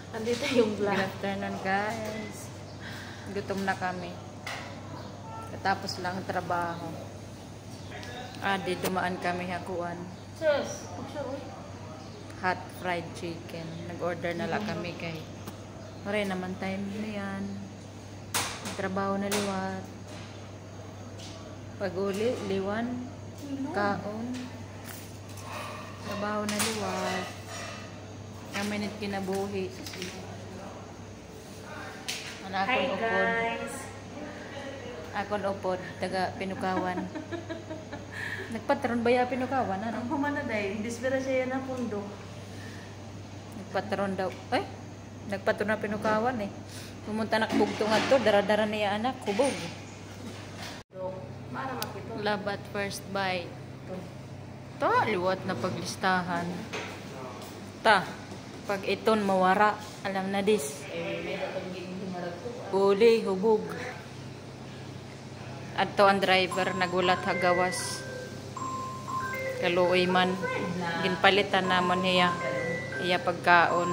Andito yung Good vlog. afternoon, guys. Gutom na kami. Katapos lang trabaho. Di dumaan kami hakuan. Sus! Hot fried chicken. Nag-order na lang kami kay. Pare naman time na yan. Trabaho na liwat. Pag-uli, liwan. Kaon. Trabaho na liwat. Kaminit kinabuhi. Hi guys! Akon upod, taga Pinukawan. Nagpatron ba ya Pinukawan? Ano? Ang humana day, bispera siya yan na pundo. Nagpatron daw. Ay, nagpatron na Pinukawan eh. Pumunta na bugtungan to, dara-dara niya anak, kubog. Mara makito. Love at first bite. Ta, liwat na paglistahan. Ta, pag iton mawara, alam na dis. Uli, hubog. Adto ang driver, nagulat hagawas. Kaluoy man. Ginpalitan naman niya. Iya pagkaon.